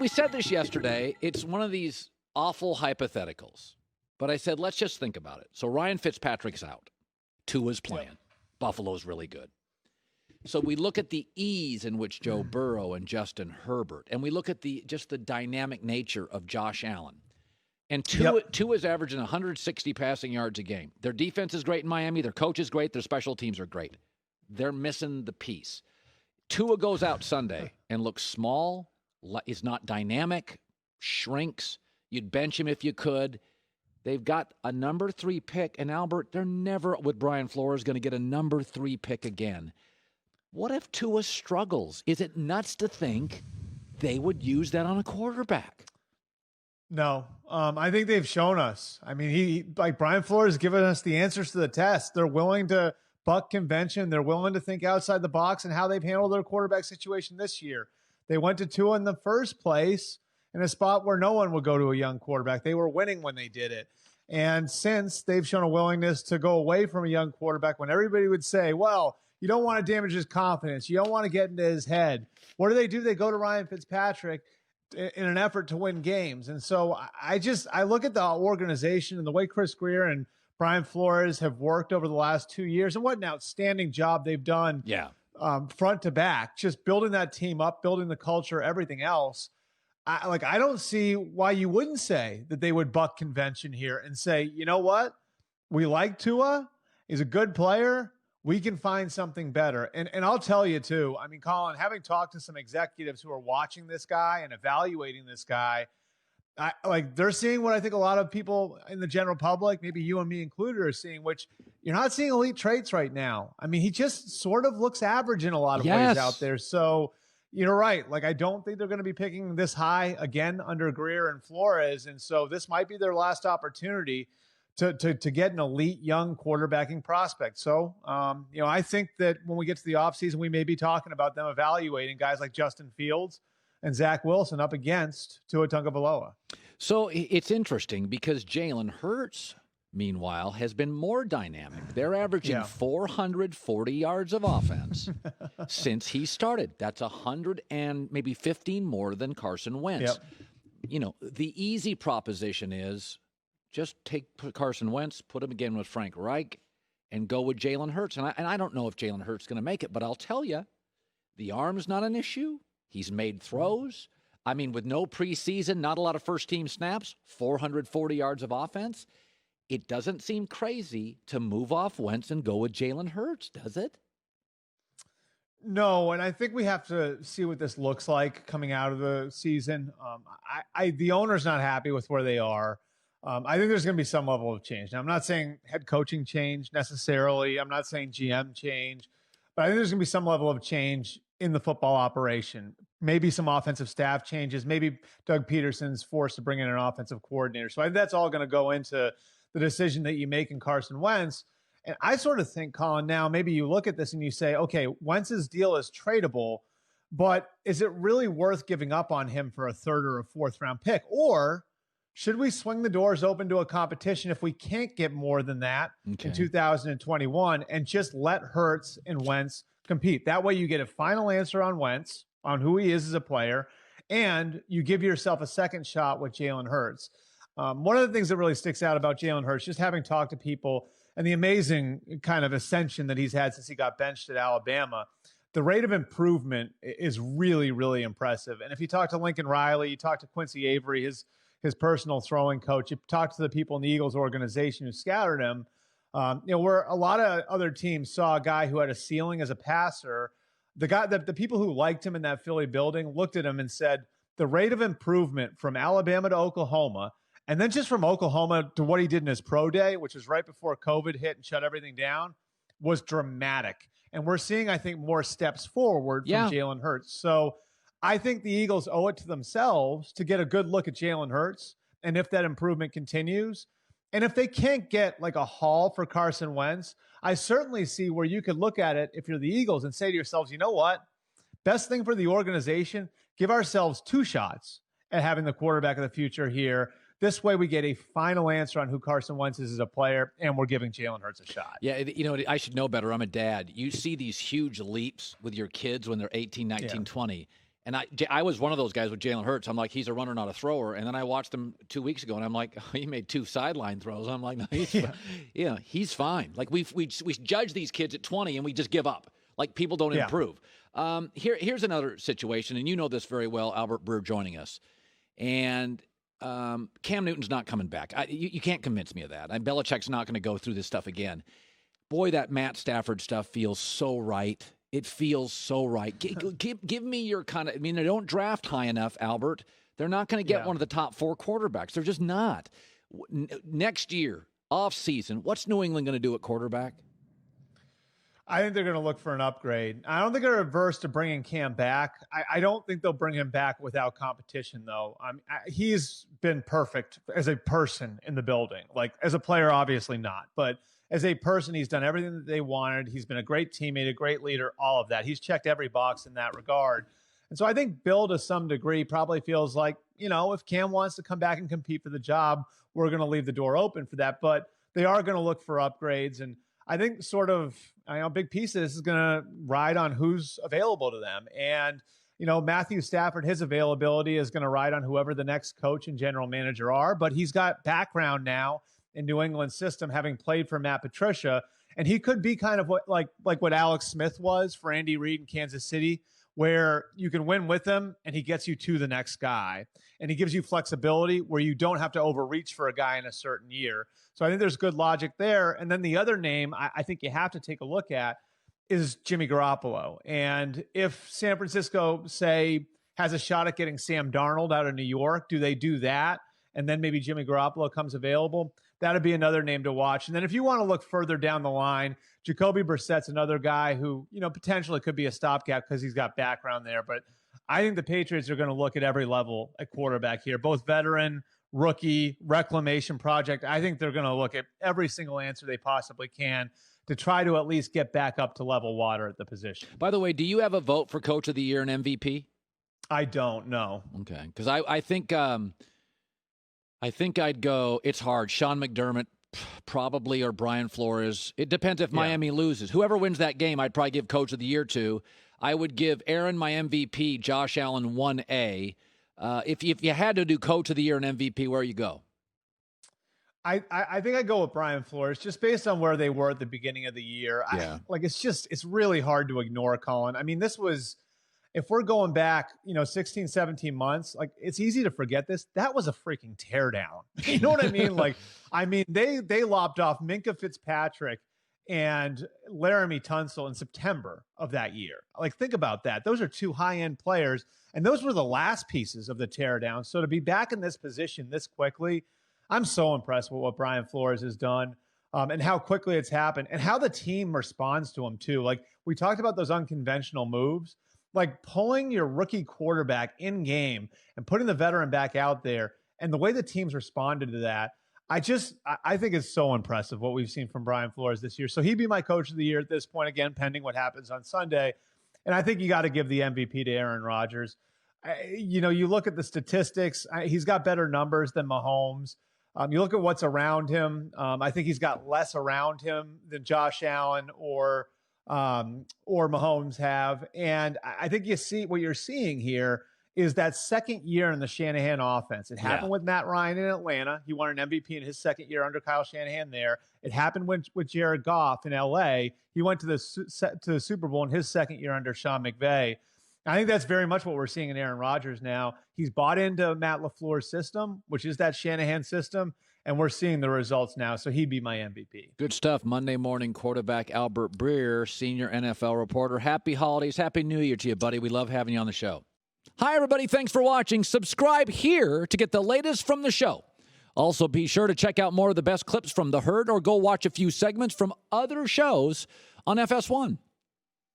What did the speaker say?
we said this yesterday. It's one of these awful hypotheticals. But I said, let's just think about it. So Ryan Fitzpatrick's out. Tua's playing. Yep. Buffalo's really good. So we look at the ease in which Joe Burrow and Justin Herbert, and we look at the dynamic nature of Josh Allen. And Tua's averaging 160 passing yards a game. Their defense is great in Miami. Their coach is great. Their special teams are great. They're missing the piece. Tua goes out Sunday and looks small, is not dynamic, shrinks. You'd bench him if you could. They've got a number 3 pick, and Albert, they're never, with Brian Flores, going to get a number 3 pick again. What if Tua struggles? Is it nuts to think they would use that on a quarterback? No. I think they've shown us. I mean, like Brian Flores has given us the answers to the test. They're willing to buck convention. They're willing to think outside the box and how they've handled their quarterback situation this year. They went to Tua in the first place in a spot where no one would go to a young quarterback. They were winning when they did it. And since they've shown a willingness to go away from a young quarterback when everybody would say, well, you don't want to damage his confidence. You don't want to get into his head. What do? They go to Ryan Fitzpatrick in an effort to win games. And so I look at the organization and the way Chris Breer and Brian Flores have worked over the last 2 years, and what an outstanding job they've done front to back, just building that team up, building the culture, everything else. I don't see why you wouldn't say that they would buck convention here and say, you know what? We like Tua. He's a good player. We can find something better. And I'll tell you, too, I mean, Colin, having talked to some executives who are watching this guy and evaluating this guy, they're seeing what I think a lot of people in the general public, maybe you and me included, are seeing, which you're not seeing elite traits right now. I mean, he just sort of looks average in a lot of ways out there. So you're right. Like, I don't think they're going to be picking this high again under Breer and Flores. And so this might be their last opportunity to get an elite young quarterbacking prospect. So, I think that when we get to the offseason, we may be talking about them evaluating guys like Justin Fields and Zach Wilson up against Tua Tagovailoa. So it's interesting because Jalen Hurts, meanwhile, has been more dynamic. They're averaging 440 yards of offense since he started. That's 100 and maybe 15 more than Carson Wentz. Yep. The easy proposition is just take Carson Wentz, put him again with Frank Reich, and go with Jalen Hurts. And I don't know if Jalen Hurts is going to make it, but I'll tell you, the arm's not an issue. He's made throws. I mean, with no preseason, not a lot of first-team snaps, 440 yards of offense, it doesn't seem crazy to move off Wentz and go with Jalen Hurts, does it? No, and I think we have to see what this looks like coming out of the season. The owner's not happy with where they are. I think there's going to be some level of change. Now, I'm not saying head coaching change necessarily. I'm not saying GM change. But I think there's going to be some level of change in the football operation. Maybe some offensive staff changes. Maybe Doug Peterson's forced to bring in an offensive coordinator. So I think that's all going to go into the decision that you make in Carson Wentz. And I sort of think, Colin, now maybe you look at this and you say, okay, Wentz's deal is tradable, but is it really worth giving up on him for a third or a fourth round pick? Or should we swing the doors open to a competition if we can't get more than that in 2021 and just let Hurts and Wentz compete? That way you get a final answer on Wentz, on who he is as a player, and you give yourself a second shot with Jalen Hurts. One of the things that really sticks out about Jalen Hurts, just having talked to people and the amazing kind of ascension that he's had since he got benched at Alabama, the rate of improvement is really, really impressive. And if you talk to Lincoln Riley, you talk to Quincy Avery, his personal throwing coach, you talk to the people in the Eagles organization who scouted him, where a lot of other teams saw a guy who had a ceiling as a passer, the people who liked him in that Philly building looked at him and said, the rate of improvement from Alabama to Oklahoma, and then just from Oklahoma to what he did in his pro day, which was right before COVID hit and shut everything down, was dramatic. And we're seeing, I think, more steps forward from Jalen Hurts. So I think the Eagles owe it to themselves to get a good look at Jalen Hurts. And if that improvement continues, and if they can't get like a haul for Carson Wentz, I certainly see where you could look at it if you're the Eagles and say to yourselves, you know what? Best thing for the organization, give ourselves 2 shots at having the quarterback of the future here. This way we get a final answer on who Carson Wentz is as a player, and we're giving Jalen Hurts a shot. Yeah, I should know better. I'm a dad. You see these huge leaps with your kids when they're 18, 19, 20, And I was one of those guys with Jalen Hurts. I'm like, he's a runner, not a thrower. And then I watched him 2 weeks ago, and I'm like, oh, he made 2 sideline throws. I'm like, no, he's fine. Like we judge these kids at 20, and we just give up. Like people don't improve. Here's another situation, and you know this very well, Albert Breer joining us. And Cam Newton's not coming back. You can't convince me of that. And Belichick's not going to go through this stuff again. Boy, that Matt Stafford stuff feels so right. It feels so right. Give me your kind of – I mean, they don't draft high enough, Albert. They're not going to get one of the top 4 quarterbacks. They're just not. Next year, off-season, what's New England going to do at quarterback? I think they're going to look for an upgrade. I don't think they're averse to bringing Cam back. I don't think they'll bring him back without competition, though. He's been perfect as a person in the building. Like, as a player, obviously not. But as a person, he's done everything that they wanted. He's been a great teammate, a great leader, all of that. He's checked every box in that regard. And so I think Bill, to some degree, probably feels like, if Cam wants to come back and compete for the job, we're going to leave the door open for that. But they are going to look for upgrades. And I think a big piece of this is going to ride on who's available to them. And, Matthew Stafford, his availability is going to ride on whoever the next coach and general manager are. But he's got background now in New England's system, having played for Matt Patricia. And he could be kind of what Alex Smith was for Andy Reid in Kansas City, where you can win with him and he gets you to the next guy. And he gives you flexibility where you don't have to overreach for a guy in a certain year. So I think there's good logic there. And then the other name I think you have to take a look at is Jimmy Garoppolo. And if San Francisco, say, has a shot at getting Sam Darnold out of New York, do they do that? And then maybe Jimmy Garoppolo comes available. That'd be another name to watch. And then if you want to look further down the line, Jacoby Brissett's another guy who, potentially could be a stopgap because he's got background there. But I think the Patriots are going to look at every level at quarterback here, both veteran, rookie, reclamation project. I think they're going to look at every single answer they possibly can to try to at least get back up to level water at the position. By the way, do you have a vote for Coach of the Year and MVP? I don't know. Okay, because I think I'd go. It's hard. Sean McDermott, probably, or Brian Flores. It depends if Miami loses. Whoever wins that game, I'd probably give Coach of the Year to. I would give Aaron my MVP, Josh Allen 1A. If you had to do Coach of the Year and MVP, where you go? I think I'd go with Brian Flores just based on where they were at the beginning of the year. Yeah. It's really hard to ignore, Colin. I mean, this was, if we're going back, 16, 17 months, it's easy to forget this. That was a freaking teardown. You know what I mean? They lopped off Minkah Fitzpatrick and Laramie Tunsil in September of that year. Think about that. Those are 2 high-end players, and those were the last pieces of the teardown. So to be back in this position this quickly, I'm so impressed with what Brian Flores has done and how quickly it's happened and how the team responds to him too. We talked about those unconventional moves, pulling your rookie quarterback in game and putting the veteran back out there, and the way the teams responded to that. I think it's so impressive what we've seen from Brian Flores this year. So he'd be my Coach of the Year at this point, again, pending what happens on Sunday. And I think you got to give the MVP to Aaron Rodgers. You look at the statistics. He's got better numbers than Mahomes. You look at what's around him. I think he's got less around him than Josh Allen or Mahomes have. And I think you see what you're seeing here is that second year in the Shanahan offense. It happened with Matt Ryan in Atlanta. He won an MVP in his second year under Kyle Shanahan there. It happened with Jared Goff in LA. He went to the Super Bowl in his second year under Sean McVay. I think that's very much what we're seeing in Aaron Rodgers now. He's bought into Matt LaFleur's system, which is that Shanahan system, and we're seeing the results now. So he'd be my MVP. Good stuff. Monday morning quarterback Albert Breer, senior NFL reporter. Happy holidays. Happy New Year to you, buddy. We love having you on the show. Hi, everybody. Thanks for watching. Subscribe here to get the latest from the show. Also, be sure to check out more of the best clips from The Herd or go watch a few segments from other shows on FS1.